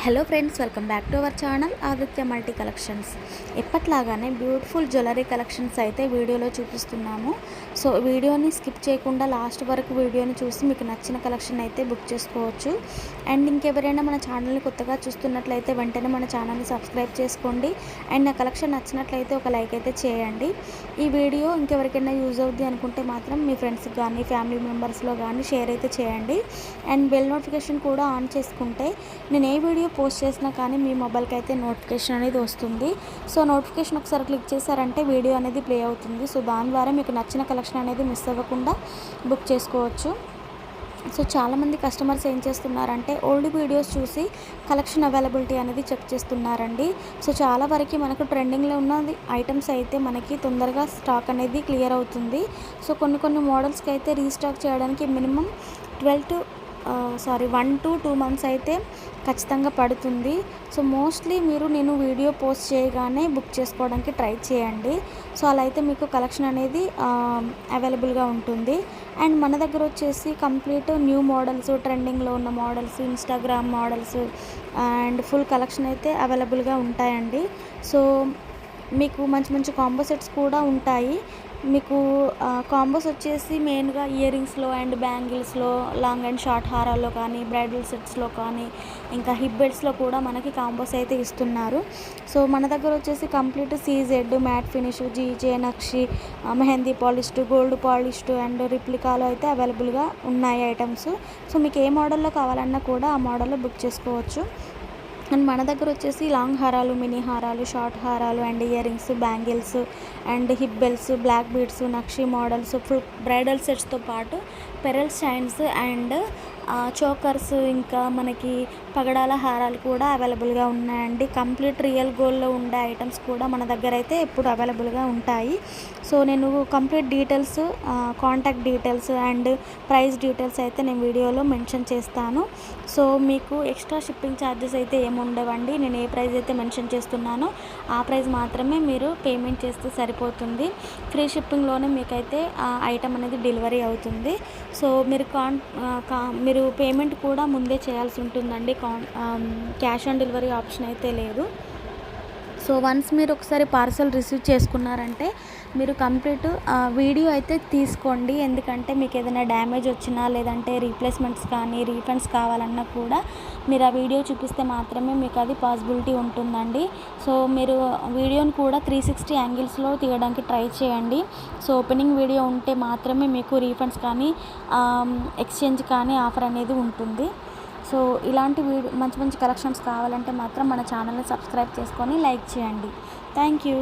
Hello friends, welcome back to our channel Aditya multi collections. ఎప్పట్లాగానే beautiful jewellery collections అయితే వీడియోలో చూపిస్తున్నాము. సో వీడియోని స్కిప్ చేయకుండా లాస్ట్ వరకు వీడియోని చూసి మీకు నచ్చిన కలెక్షన్ అయితే బుక్ చేసుకోవచ్చు. అండ్ ఇంకెవరైనా మన ఛానల్ని కొత్తగా చూస్తున్నట్లయితే వెంటనే మన ఛానల్ని సబ్స్క్రైబ్ చేసుకోండి. అండ్ నా కలెక్షన్ నచ్చినట్లయితే ఒక లైక్ అయితే చేయండి. ఈ వీడియో ఇంకెవరికైనా యూజ్ అవుద్ది అనుకుంటే మాత్రం మీ ఫ్రెండ్స్కి కానీ ఫ్యామిలీ మెంబర్స్లో కానీ షేర్ అయితే చేయండి. అండ్ బెల్ నోటిఫికేషన్ కూడా ఆన్ చేసుకుంటే నేను ఏ వీడియో పోస్ట్ చేసినా కానీ మీ మొబైల్కి అయితే నోటిఫికేషన్ అనేది వస్తుంది. సో నోటిఫికేషన్ ఒకసారి క్లిక్ చేశారంటే వీడియో అనేది ప్లే అవుతుంది. సో దాని ద్వారా మీకు నచ్చిన కలెక్షన్ అనేది మిస్ అవ్వకుండా బుక్ చేసుకోవచ్చు. సో చాలామంది కస్టమర్స్ ఏం చేస్తున్నారంటే ఓల్డ్ వీడియోస్ చూసి కలెక్షన్ అవైలబిలిటీ అనేది చెక్ చేస్తున్నారండి. సో చాలా వరకు మనకు ట్రెండింగ్లో ఉన్న ఐటమ్స్ అయితే మనకి తొందరగా స్టాక్ అనేది క్లియర్ అవుతుంది. సో కొన్ని మోడల్స్కి అయితే రీస్టాక్ చేయడానికి మినిమం 1 to 2 months అయితే ఖచ్చితంగా పడుతుంది. సో మోస్ట్లీ నేను వీడియో పోస్ట్ చేయగానే బుక్ చేసుకోవడానికి ట్రై చేయండి. సో అలా అయితే మీకు కలెక్షన్ అనేది అవైలబుల్గా ఉంటుంది. అండ్ మన దగ్గర వచ్చేసి కంప్లీట్ న్యూ మోడల్స్, ట్రెండింగ్లో ఉన్న models, Instagram models and full collection అయితే అవైలబుల్గా ఉంటాయండి. సో మీకు మంచి కాంబో సెట్స్ కూడా ఉంటాయి. మీకు కాంబోస్ వచ్చేసి మెయిన్గా ఇయర్ రింగ్స్లో అండ్ బ్యాంగిల్స్లో, లాంగ్ అండ్ షార్ట్ హారాల్లో కానీ, బ్రైడల్ సెట్స్లో కానీ, ఇంకా హిప్ బెల్ట్స్లో కూడా మనకి కాంబోస్ అయితే ఇస్తున్నారు. సో మన దగ్గర వచ్చేసి complete CZ, matte finish, GJ, nakshi, mehndi polished, gold polished and రిప్లికాలో అయితే అవైలబుల్గా ఉన్నాయి ఐటమ్స్. సో మీకు ఏ మోడల్లో కావాలన్నా కూడా ఆ మోడల్లో బుక్ చేసుకోవచ్చు. అండ్ మన దగ్గర వచ్చేసి లాంగ్ హారాలు, మినీ హారాలు, షార్ట్ హారాలు and ear rings, bangles and hip belts, black beads, nakshi models, full bridal సెట్స్తో పాటు పెరల్ స్టైన్స్ అండ్ చోకర్స్, ఇంకా మనకి పగడాల హారాలు కూడా అవైలబుల్గా ఉన్నాయండి. కంప్లీట్ రియల్ గోల్డ్లో ఉండే ఐటమ్స్ కూడా మన దగ్గర అయితే ఎప్పుడు అవైలబుల్గా ఉంటాయి. సో నేను complete details, contact details and price details అయితే నేను వీడియోలో మెన్షన్ చేస్తాను. సో మీకు ఎక్స్ట్రా షిప్పింగ్ ఛార్జెస్ అయితే ఏముండవండి. నేను ఏ ప్రైస్ అయితే మెన్షన్ చేస్తున్నానో ఆ ప్రైస్ మాత్రమే మీరు పేమెంట్ చేస్తే సరిపోతుంది. ఫ్రీ షిప్పింగ్లోనే మీకైతే ఆ ఐటమ్ అనేది డెలివరీ అవుతుంది. సో మీరు పేమెంట్ కూడా ముందే చేయాల్సి ఉంటుందండి. క్యాష్ ఆన్ డెలివరీ ఆప్షన్ అయితే లేదు. సో వన్స్ మీరు ఒకసారి పార్సల్ రిసీవ్ చేసుకున్నారంటే మీరు కంప్లీట్ వీడియో అయితే తీసుకోండి. ఎందుకంటే మీకు ఏదైనా డ్యామేజ్ వచ్చినా, లేదంటే రీప్లేస్మెంట్స్ కానీ, రీఫండ్స్ కావాలన్నా కూడా మీరు ఆ వీడియో చూపిస్తే మాత్రమే మీకు అది పాసిబిలిటీ ఉంటుందండి. సో మీరు వీడియోని కూడా 360 యాంగిల్స్లో తీయడానికి ట్రై చేయండి. సో ఓపెనింగ్ వీడియో ఉంటే మాత్రమే మీకు రీఫండ్స్ కానీ, ఎక్స్చేంజ్ కానీ ఆఫర్ అనేది ఉంటుంది. సో ఇలాంటి మంచి కలెక్షన్స్ కావాలంటే మాత్రం మన ఛానల్ని సబ్స్క్రైబ్ చేసుకొని లైక్ చేయండి. Thank you.